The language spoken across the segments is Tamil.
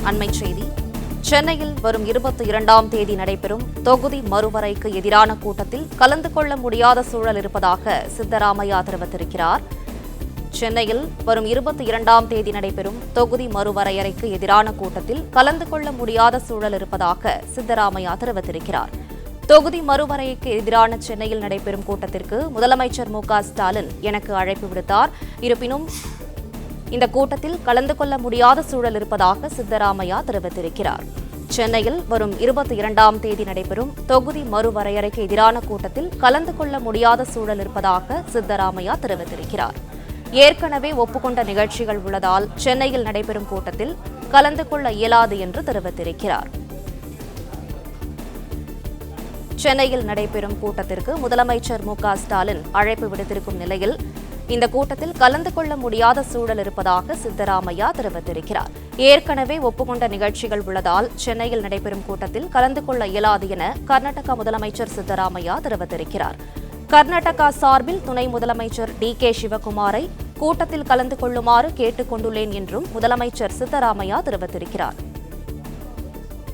அண்மைச் செய்தி. சென்னையில் வரும் 22ஆம் தேதி நடைபெறும் தொகுதி மறுவரைக்கு எதிரான கூட்டத்தில் கலந்து கொள்ள முடியாத சூழல் இருப்பதாக சித்தராமையா தெரிவித்திருக்கிறார். சென்னையில் வரும் 22ஆம் தேதி நடைபெறும் தொகுதி மறுவரையறைக்கு எதிரான கூட்டத்தில் கலந்து கொள்ள முடியாத சூழல் இருப்பதாக சித்தராமையா தெரிவித்திருக்கிறார். தொகுதி மறுவரைக்கு எதிரான சென்னையில் நடைபெறும் கூட்டத்திற்கு முதலமைச்சர் மு.க.ஸ்டாலின் எனக்கு அழைப்பு விடுத்தார். இருப்பினும் இந்த கூட்டத்தில் கலந்து கொள்ள முடியாத சூழல் இருப்பதாக சித்தராமையா தெரிவித்திருக்கிறார். சென்னையில் வரும் 22ஆம் தேதி நடைபெறும் தொகுதி மறுவரையறைக்கு எதிரான கூட்டத்தில் கலந்து கொள்ள முடியாத சூழல் இருப்பதாக சித்தராமையா தெரிவித்திருக்கிறார். ஏற்கனவே ஒப்புக்கொண்ட நிகழ்ச்சிகள் உள்ளதால் சென்னையில் நடைபெறும் கூட்டத்தில் கலந்து கொள்ள இயலாது என்று தெரிவித்திருக்கிறார். சென்னையில் நடைபெறும் கூட்டத்திற்கு முதலமைச்சர் மு.க.ஸ்டாலின் அழைப்பு விடுத்திருக்கும் நிலையில் இந்த கூட்டத்தில் கலந்து கொள்ள முடியாத சூழல் இருப்பதாக சித்தராமையா தெரிவித்திருக்கிறார். ஏற்கனவே ஒப்புக்கொண்ட நிகழ்ச்சிகள் உள்ளதால் சென்னையில் நடைபெறும் கூட்டத்தில் கலந்து கொள்ள இயலாது என கர்நாடக முதலமைச்சர் சித்தராமையா தெரிவித்திருக்கிறார். கர்நாடகா சார்பில் துணை முதலமைச்சர் டி.கே. சிவகுமாரை கூட்டத்தில் கலந்து கொள்ளுமாறு கேட்டுக் கொண்டுள்ளேன் என்றும் முதலமைச்சர் சித்தராமையா தெரிவித்திருக்கிறார்.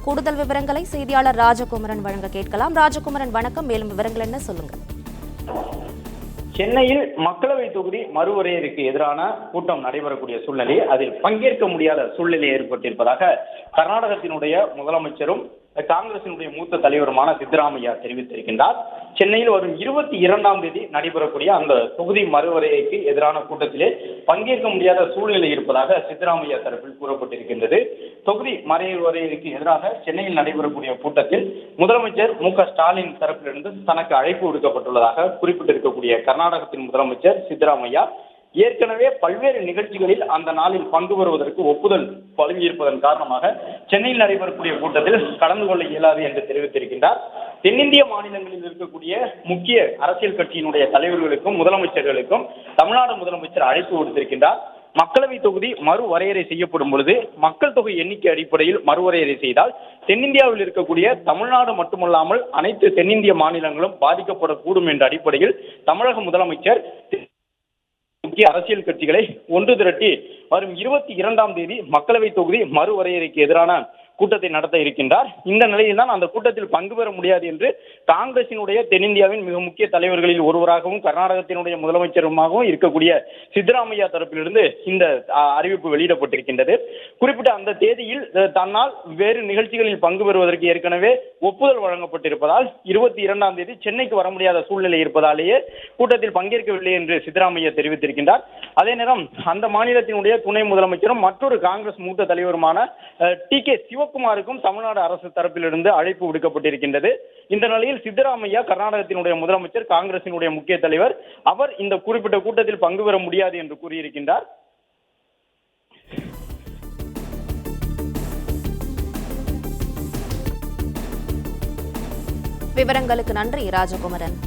கூடுதல் விவரங்களை செய்தியாளர் ராஜகுமரன் வழங்க கேட்கலாம். ராஜகுமரன் வணக்கம். மேலும் விவரங்கள் என்ன சொல்லுங்க? சென்னையில் மக்களவை தொகுதி மறுவரையறைக்கு எதிரான கூட்டம் நடைபெறக்கூடிய சூழ்நிலை, அதில் பங்கேற்க முடியாத சூழ்நிலை ஏற்பட்டிருப்பதாக கர்நாடகத்தினுடைய முதலமைச்சரும் காங்கிரசினுடைய மூத்த தலைவருமான சித்தராமையா தெரிவித்திருக்கின்றார். சென்னையில் வரும் 22ஆம் தேதி நடைபெறக்கூடிய அந்த தொகுதி மறுவரையறைக்கு எதிரான கூட்டத்திலே பங்கேற்க முடியாத சூழ்நிலை இருப்பதாக சித்தராமையா தரப்பில் கூறப்பட்டிருக்கின்றது. தொகுதி மறுவரையறைக்கு எதிராக சென்னையில் நடைபெறக்கூடிய கூட்டத்தில் முதலமைச்சர் மு.க.ஸ்டாலின் தரப்பிலிருந்து தனக்கு அழைப்பு விடுக்கப்பட்டுள்ளதாக குறிப்பிட்டிருக்கக்கூடிய கர்நாடகத்தின் முதலமைச்சர் சித்தராமையா ஏற்கனவே பல்வேறு நிகழ்ச்சிகளில் அந்த நாளில் பங்கு பெறுவதற்கு ஒப்புதல் வழங்கியிருப்பதன் காரணமாக சென்னையில் நடைபெறக்கூடிய கூட்டத்தில் கலந்து கொள்ள இயலாது என்று தெரிவித்திருக்கின்றார். தென்னிந்திய மாநிலங்களில் இருக்கக்கூடிய முக்கிய அரசியல் கட்சியினுடைய தலைவர்களுக்கும் முதலமைச்சர்களுக்கும் தமிழ்நாடு முதலமைச்சர் அழைப்பு விடுத்திருக்கின்றார். மக்களவை தொகுதி மறுவரையறை செய்யப்படும் பொழுது மக்கள் தொகை எண்ணிக்கை அடிப்படையில் மறுவரையறை செய்தால் தென்னிந்தியாவில் இருக்கக்கூடிய தமிழ்நாடு மட்டுமல்லாமல் அனைத்து தென்னிந்திய மாநிலங்களும் பாதிக்கப்படக்கூடும் என்ற அடிப்படையில் தமிழக முதலமைச்சர் முக்கிய அரசியல் கட்சிகளை ஒன்று திரட்டி வரும் 22ஆம் தேதி மக்களவை தொகுதி மறுவரையறைக்கு எதிரான கூட்டத்தை நடத்த இருக்கின்றார். இந்த நிலையில் தான் அந்த கூட்டத்தில் பங்கு பெற முடியாது என்று காங்கிரசினுடைய தென்னிந்தியாவின் மிக முக்கிய தலைவர்களில் ஒருவராகவும் கர்நாடகத்தினுடைய முதலமைச்சருமாகவும் இருக்கக்கூடிய சித்தராமையா தரப்பிலிருந்து இந்த அறிவிப்பு வெளியிடப்பட்டிருக்கின்றது. குறிப்பிட்ட அந்த தேதியில் தன்னால் வேறு நிகழ்ச்சிகளில் பங்கு பெறுவதற்கு ஏற்கனவே ஒப்புதல் வழங்கப்பட்டிருப்பதால் 22ஆம் தேதி சென்னைக்கு வர முடியாத சூழ்நிலை இருப்பதாலேயே கூட்டத்தில் பங்கேற்கவில்லை என்று சித்தராமையா தெரிவித்திருக்கின்றார். அதே நேரம் அந்த மாநிலத்தினுடைய துணை முதலமைச்சரும் மற்றொரு காங்கிரஸ் மூத்த தலைவருமான டி.கே. சிவகுமாருக்கும் தமிழ்நாடு அரசு தரப்பிலிருந்து அழைப்பு விடுக்கப்பட்டிருக்கின்றது. இந்த நிலையில் சித்தராமையா கர்நாடகத்தினுடைய முதலமைச்சர், காங்கிரசினுடைய முக்கிய தலைவர், அவர் இந்த குறிப்பிட்ட கூட்டத்தில் பங்கு பெற முடியாது என்று கூறியிருக்கின்றார். விவரங்களுக்கு நன்றி ராஜகுமரன்.